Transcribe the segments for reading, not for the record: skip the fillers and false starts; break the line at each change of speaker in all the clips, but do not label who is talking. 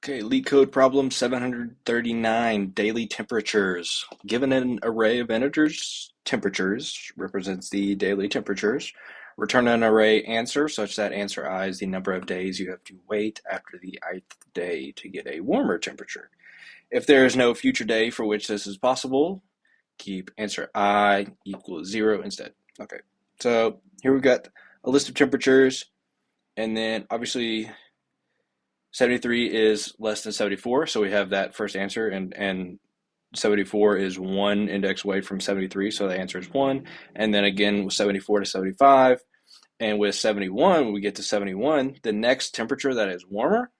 Okay, LeetCode problem 739, daily temperatures. Given an array of integers, temperatures represents the daily temperatures. Return an array answer such that answer I is the number of days you have to wait after the ith day to get a warmer temperature. If there is no future day for which this is possible, keep answer I equals 0 instead. Okay, so here we've got a list of temperatures, and then obviously 73 is less than 74, so we have that first answer, and 74 is one index away from 73, so the answer is 1. And then again with 74 to 75, and with 71, when we get to 71, the next temperature that is warmer,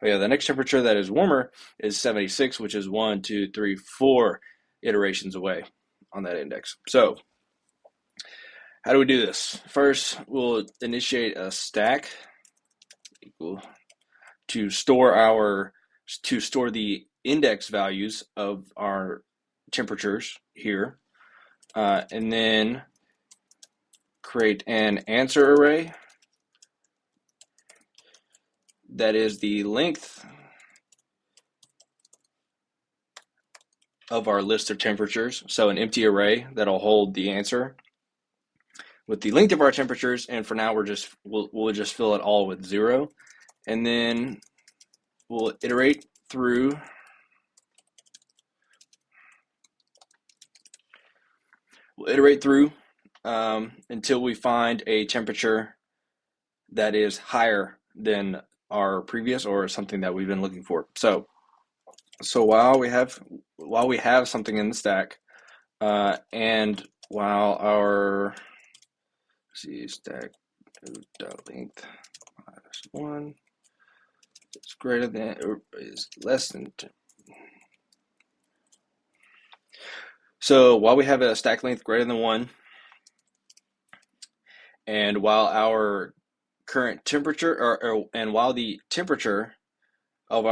the next temperature that is warmer is 76, which is 1, 2, 3, 4 iterations away on that index. So how do we do this? First, we'll initiate a stack equal to store the index values of our temperatures here, and then create an answer array that is the length of our list of temperatures. So an empty array that'll hold the answer with the length of our temperatures, and for now we'll just fill it all with 0, and then we'll iterate through until we find a temperature that is higher than our previous or something that we've been looking for. So while we have something in the stack, and while our stack length minus 1 is greater than or is less than 10. So while we have a stack length greater than 1, and while our current temperature and while the temperature of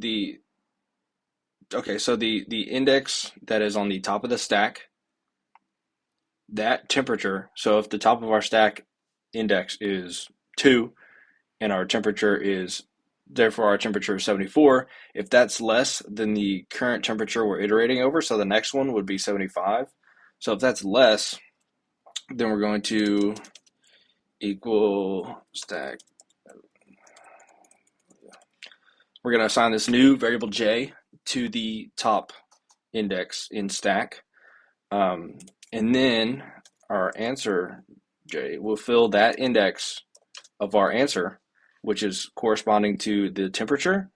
the index that is on the top of the stack, that temperature, so if the top of our stack index is 2 and our temperature is 74, if that's less than the current temperature we're iterating over, so the next one would be 75. So if that's less, then we're going to equal stack. We're going to assign this new variable j to the top index in stack. And then our answer j will fill that index of our answer, which is corresponding to the temperature.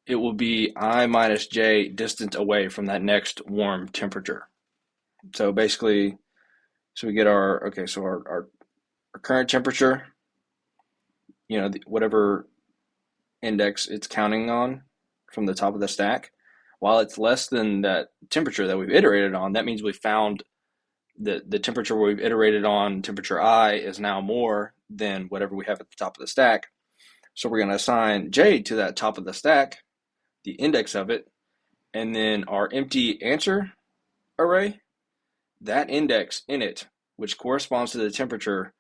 It will be I minus j distance away from that next warm temperature. So basically, we get our current temperature, whatever index it's counting on from the top of the stack. While it's less than that temperature that we've iterated on, that means we found the temperature we've iterated on, temperature I, is now more than whatever we have at the top of the stack. So we're going to assign j to that top of the stack, the index of it, and then our empty answer array, that index in it, which corresponds to the temperature,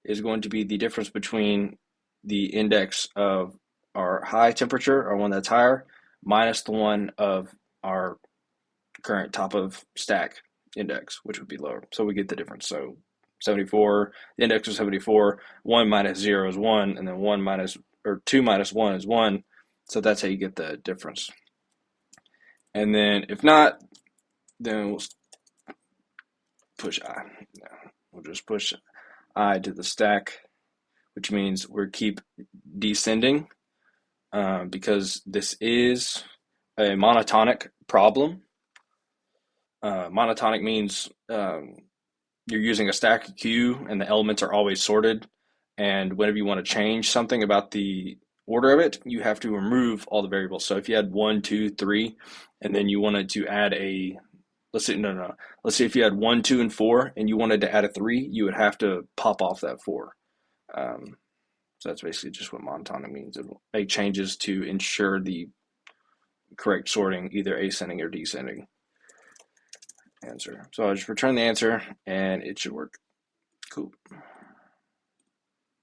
is going to be the difference between the index of our high temperature, or one that's higher, minus the one of our current top of stack index, which would be lower. So we get the difference. So 74, the index is 74, 1 minus 0 is 1, and then 2 minus 1 is 1. So that's how you get the difference. And then if not, then we'll push I. We'll just push I to the stack, which means we'll keep descending, because this is a monotonic problem. Monotonic means you're using a stack queue and the elements are always sorted, and whenever you want to change something about the order of it, you have to remove all the variables. So if you had 1, 2, 3, and then you wanted to add let's say if you had 1, 2, and 4, and you wanted to add a 3, you would have to pop off that 4. So that's basically just what monotonic means. It will make changes to ensure the correct sorting, either ascending or descending. answer. So I'll just return the answer and it should work. Cool.